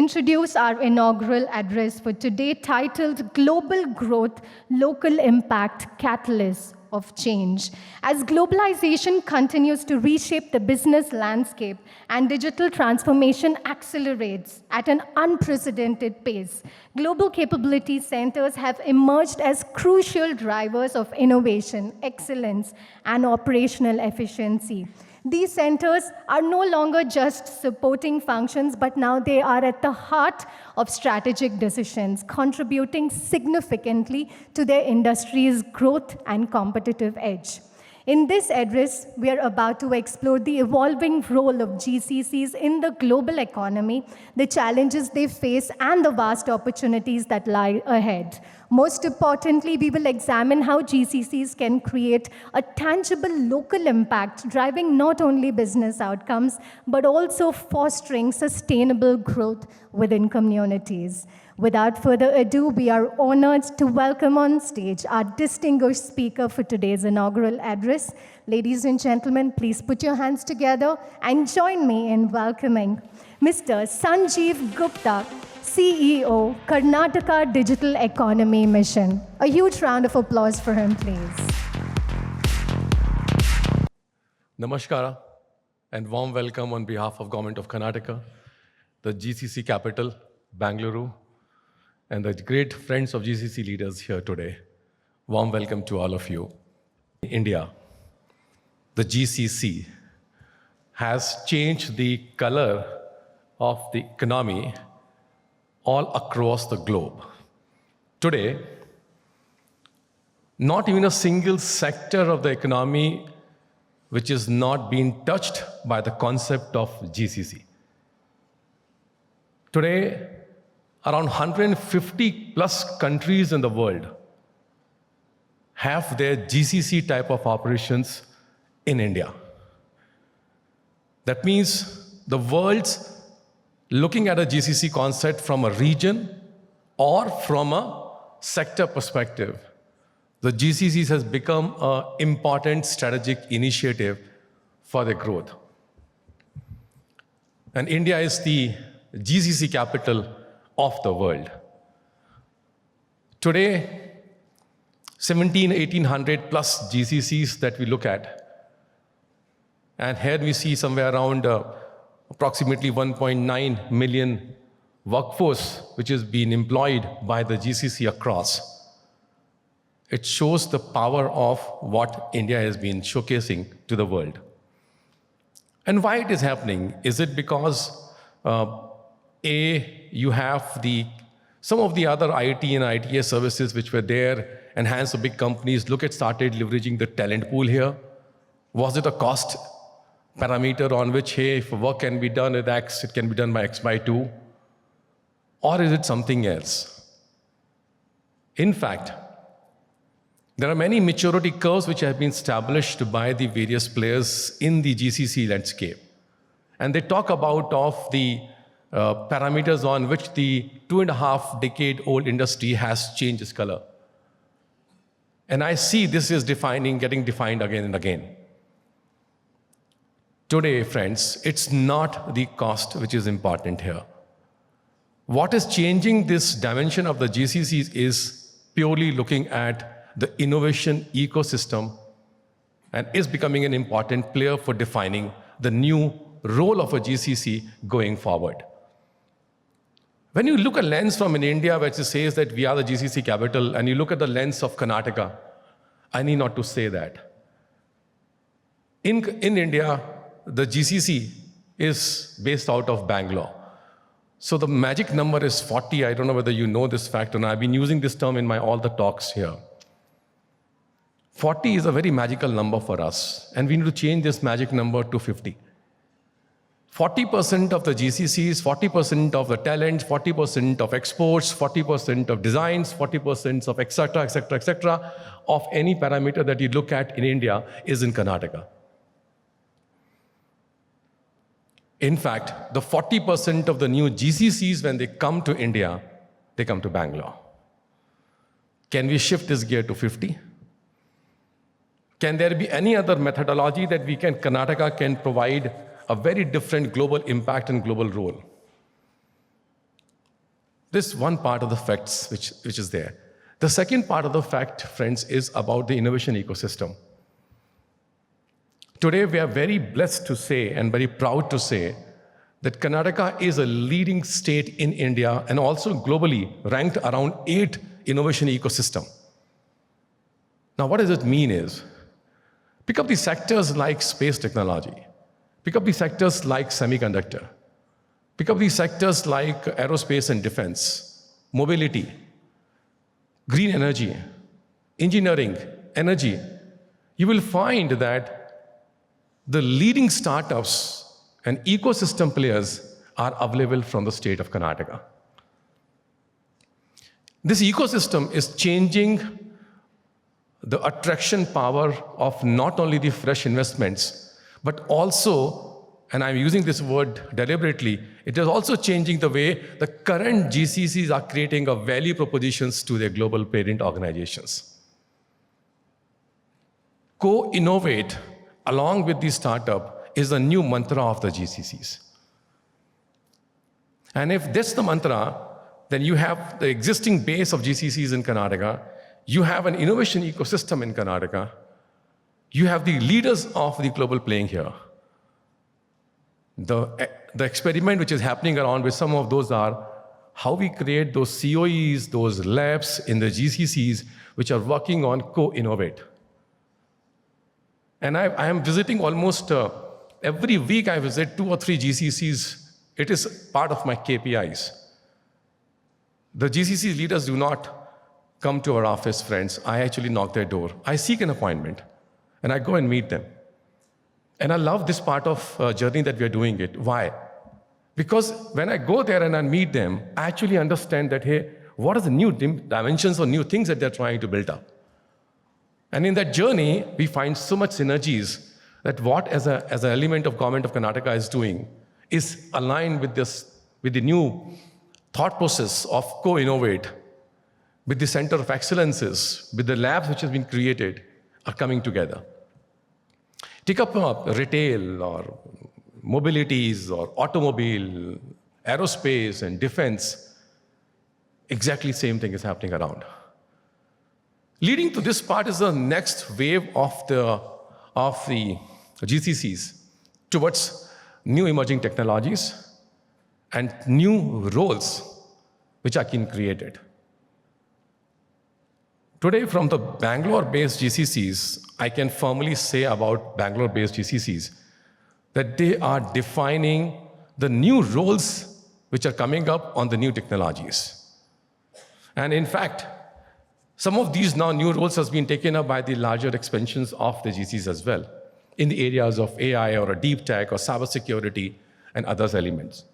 introduce our inaugural address for today titled Global Growth, Local Impact, Catalyst of Change. As globalization continues to reshape the business landscape and digital transformation accelerates at an unprecedented pace, global capability centers have emerged as crucial drivers of innovation, excellence, and operational efficiency. These centers are no longer just supporting functions, but now they are at the heart of strategic decisions, contributing significantly to their industry's growth and competitive edge. In this address, we are about to explore the evolving role of GCCs in the global economy, the challenges they face, and the vast opportunities that lie ahead. Most importantly, we will examine how GCCs can create a tangible local impact, driving not only business outcomes, but also fostering sustainable growth within communities. Without further ado, we are honored to welcome on stage our distinguished speaker for today's inaugural address. Ladies and gentlemen, please put your hands together and join me in welcoming Mr. Sanjeev Gupta, CEO, Karnataka Digital Economy Mission. A huge round of applause for him, please. Namaskara and warm welcome on behalf of Government of Karnataka, the GCC capital, Bangalore, and the great friends of GCC leaders here today. Warm welcome to all of you. In India, the GCC has changed the color of the economy all across the globe. Today, not even a single sector of the economy which is not being touched by the concept of GCC. Today, around 150 plus countries in the world have their GCC type of operations in India. That means the world's looking at a GCC concept from a region or from a sector perspective. The GCCs has become an important strategic initiative for their growth. And India is the GCC capital of the world. Today, 1800 plus GCCs that we look at. And here we see somewhere around approximately 1.9 million workforce, which is being employed by the GCC across. It shows the power of what India has been showcasing to the world. And why it is happening? Is it because you have some of the other IT and ITS services which were there, and hence the big companies started leveraging the talent pool here? Was it a cost parameter on which, hey, if work can be done with X, it can be done by X by 2? Or is it something else? In fact, there are many maturity curves which have been established by the various players in the GCC landscape. And they talk about the parameters on which the 2.5-decade-old industry has changed its color. And I see this is getting defined again and again. Today, friends, it's not the cost which is important here. What is changing this dimension of the GCCs is purely looking at the innovation ecosystem and is becoming an important player for defining the new role of a GCC going forward. When you look at a lens from in India, which says that we are the GCC capital, and you look at the lens of Karnataka, I need not to say that. In India, the GCC is based out of Bangalore. So the magic number is 40. I don't know whether you know this fact or not. I've been using this term in all the talks here. 40 is a very magical number for us, and we need to change this magic number to 50. 40% of the GCCs, 40% of the talent, 40% of exports, 40% of designs, 40% of et cetera, of any parameter that you look at in India is in Karnataka. In fact, the 40% of the new GCCs, when they come to India, they come to Bangalore. Can we shift this gear to 50? Can there be any other methodology that Karnataka can provide a very different global impact and global role? This one part of the facts which is there. The second part of the fact, friends, is about the innovation ecosystem. Today, we are very blessed to say and very proud to say that Karnataka is a leading state in India and also globally ranked around 8 innovation ecosystem. Now, what does it mean is, pick up the sectors like space technology, pick up the sectors like semiconductor, pick up the sectors like aerospace and defense, mobility, green energy, engineering, energy. You will find that the leading startups and ecosystem players are available from the state of Karnataka. This ecosystem is changing the attraction power of not only the fresh investments, but also, and I'm using this word deliberately, it is also changing the way the current GCCs are creating a value propositions to their global parent organizations. Co-innovate along with the startup is the new mantra of the GCCs. And if that's the mantra, then you have the existing base of GCCs in Karnataka, you have an innovation ecosystem in Karnataka, you have the leaders of the global playing here. The experiment which is happening around with some of those are how we create those COEs, those labs in the GCCs which are working on co-innovate. And I am visiting almost every week I visit 2 or 3 GCCs. It is part of my KPIs. The GCC leaders do not come to our office, friends. I actually knock their door. I seek an appointment, and I go and meet them. And I love this part of journey that we are doing it. Why? Because when I go there and I meet them, I actually understand that, hey, what are the new dimensions or new things that they're trying to build up? And in that journey, we find so much synergies that what as an element of government of Karnataka is doing is aligned with the new thought process of co-innovate, with the center of excellences, with the labs which has been created, are coming together. Take up retail or mobilities or automobile, aerospace and defense. Exactly same thing is happening around. Leading to this part is the next wave of the GCCs towards new emerging technologies and new roles which are being created. Today, from the Bangalore-based GCCs, I can firmly say about Bangalore-based GCCs that they are defining the new roles which are coming up on the new technologies. And in fact, some of these now new roles has been taken up by the larger expansions of the GCCs as well, in the areas of AI or a deep tech or cybersecurity and other elements.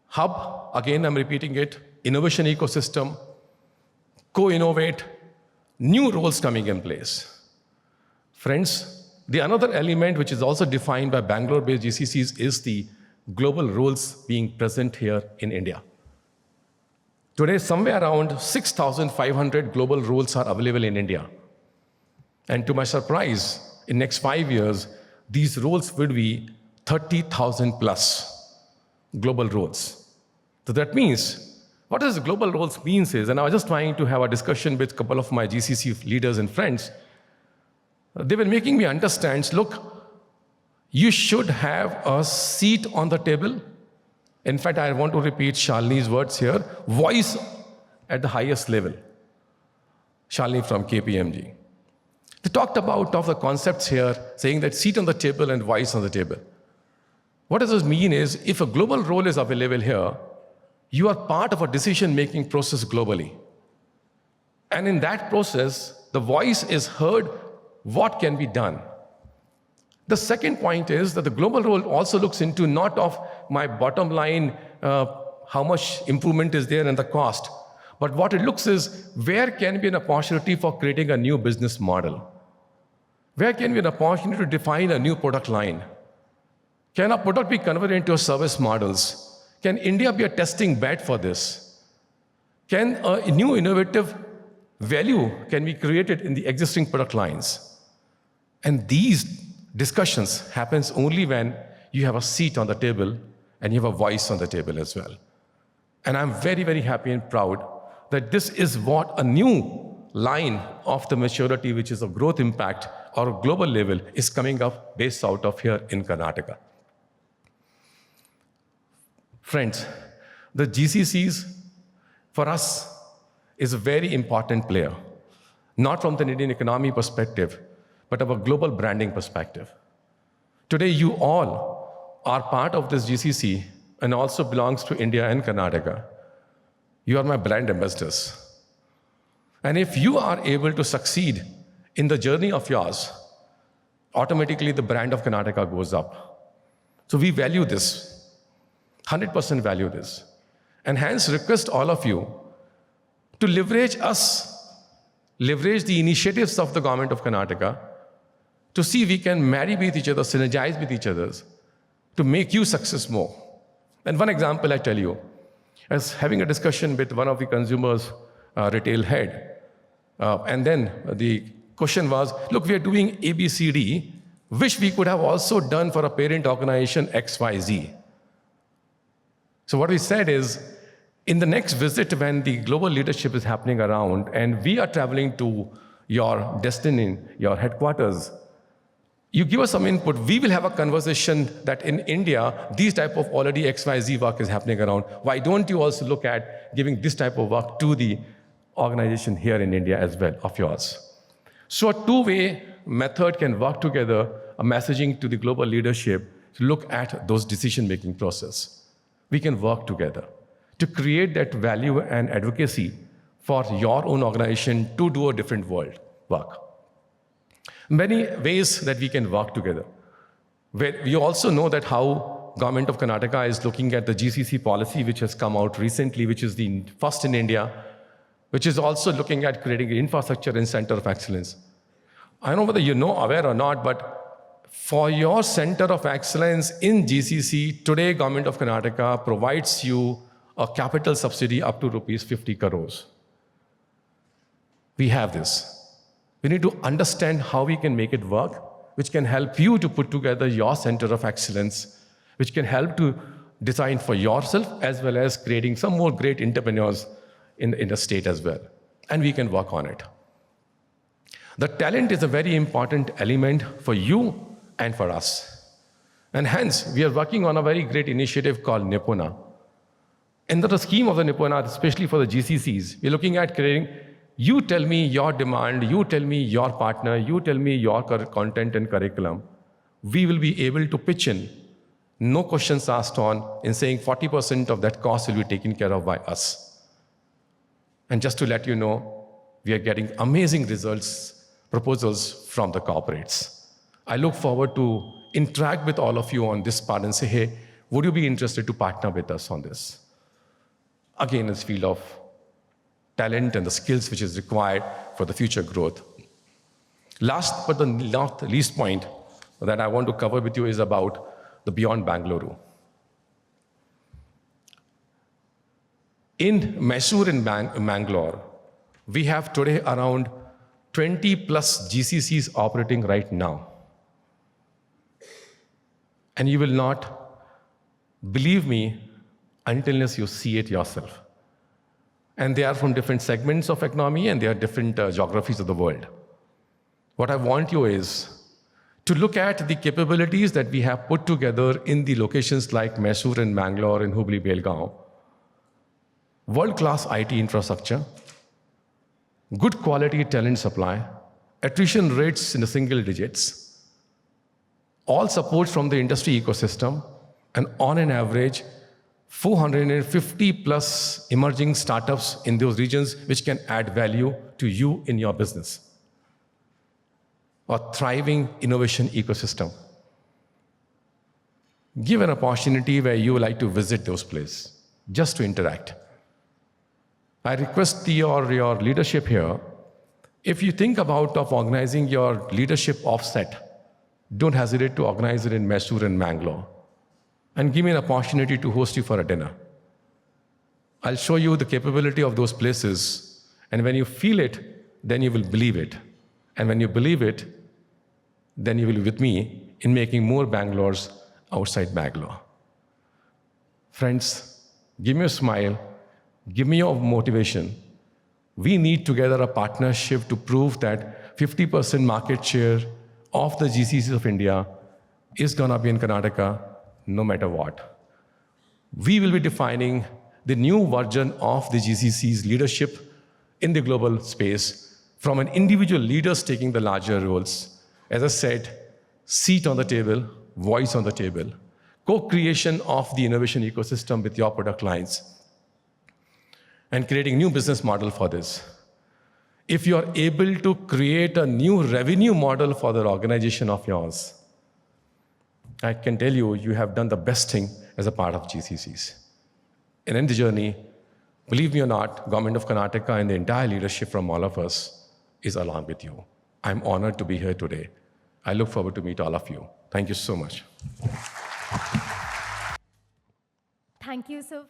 Hub, again, I'm repeating it, innovation ecosystem, co-innovate, new roles coming in place. Friends, the another element which is also defined by Bangalore-based GCCs is the global roles being present here in India. Today, somewhere around 6,500 global roles are available in India. And to my surprise, in next 5 years, these roles will be 30,000 plus global roles. So that means, what does global roles means is, and I was just trying to have a discussion with a couple of my GCC leaders and friends, they were making me understand, look, you should have a seat on the table. In fact, I want to repeat Shalini's words here, voice at the highest level. Shalini from KPMG. They talked about the concepts here, saying that seat on the table and voice on the table. What does this mean is, if a global role is available here, you are part of a decision-making process globally. And in that process, the voice is heard, what can be done. The second point is that the global role also looks into not of my bottom line, how much improvement is there and the cost, but what it looks is, where can be an opportunity for creating a new business model? Where can be an opportunity to define a new product line? Can a product be converted into service models? Can India be a testing bed for this? Can a new innovative value can be created in the existing product lines? And these discussions happens only when you have a seat on the table and you have a voice on the table as well. And I'm very, very happy and proud that this is what a new line of the maturity, which is of growth impact or global level, is coming up based out of here in Karnataka. Friends, the GCCs for us is a very important player, not from the Indian economy perspective, but of a global branding perspective. Today, you all are part of this GCC and also belongs to India and Karnataka. You are my brand ambassadors. And if you are able to succeed in the journey of yours, automatically the brand of Karnataka goes up. So we value this, 100% value this. And hence request all of you to leverage us, leverage the initiatives of the government of Karnataka to see we can marry with each other, synergize with each other to make you success more. And one example I tell you, I was having a discussion with one of the consumers' retail head. And then the question was, look, we are doing ABCD, which we could have also done for a parent organization XYZ. So what we said is, in the next visit when the global leadership is happening around and we are traveling to your destination, your headquarters, you give us some input, we will have a conversation that in India, these type of already XYZ work is happening around. Why don't you also look at giving this type of work to the organization here in India as well, of yours? So a two-way method can work together, a messaging to the global leadership to look at those decision-making process. We can work together to create that value and advocacy for your own organization to do a different world work. Many ways that we can work together. We also know that how government of Karnataka is looking at the GCC policy, which has come out recently, which is the first in India, which is also looking at creating an infrastructure and center of excellence. I don't know whether you know, aware or not, but for your center of excellence in GCC, today government of Karnataka provides you a capital subsidy up to rupees 50 crores. We have this. We need to understand how we can make it work, which can help you to put together your center of excellence, which can help to design for yourself as well as creating some more great entrepreneurs in the state as well. And we can work on it. The talent is a very important element for you and for us. And hence, we are working on a very great initiative called Nipuna. In the scheme of the Nipuna, especially for the GCCs, we're looking at creating, you tell me your demand, you tell me your partner, you tell me your content and curriculum. We will be able to pitch in, no questions asked on, in saying 40% of that cost will be taken care of by us. And just to let you know, we are getting amazing results, proposals from the corporates. I look forward to interact with all of you on this part and say, hey, would you be interested to partner with us on this? Again, this field of talent and the skills which is required for the future growth. Last but not the least point that I want to cover with you is about the Beyond Bangalore. In Mysore and Bangalore, we have today around 20 plus GCCs operating right now. And you will not believe me unless you see it yourself. And they are from different segments of economy and they are different geographies of the world. What I want you is to look at the capabilities that we have put together in the locations like Mysore and Bangalore and Hubli, Belgaum. World-class IT infrastructure, good quality talent supply, attrition rates in the single digits, all support from the industry ecosystem, and on an average, 450 plus emerging startups in those regions which can add value to you in your business. A thriving innovation ecosystem. Give an opportunity where you would like to visit those places, just to interact. I request your leadership here, if you think about organizing your leadership offset, don't hesitate to organize it in Mysore and Bangalore. And give me an opportunity to host you for a dinner. I'll show you the capability of those places, and when you feel it, then you will believe it. And when you believe it, then you will be with me in making more Bangalores outside Bangalore. Friends, give me a smile, give me your motivation. We need together a partnership to prove that 50% market share of the GCCs of India is going to be in Karnataka no matter what. We will be defining the new version of the GCC's leadership in the global space from an individual leaders taking the larger roles. As I said, seat on the table, voice on the table, co-creation of the innovation ecosystem with your product lines, and creating new business model for this. If you are able to create a new revenue model for the organization of yours, I can tell you, you have done the best thing as a part of GCCs. And in the journey, believe me or not, Government of Karnataka and the entire leadership from all of us is along with you. I'm honored to be here today. I look forward to meet all of you. Thank you so much. Thank you, sir.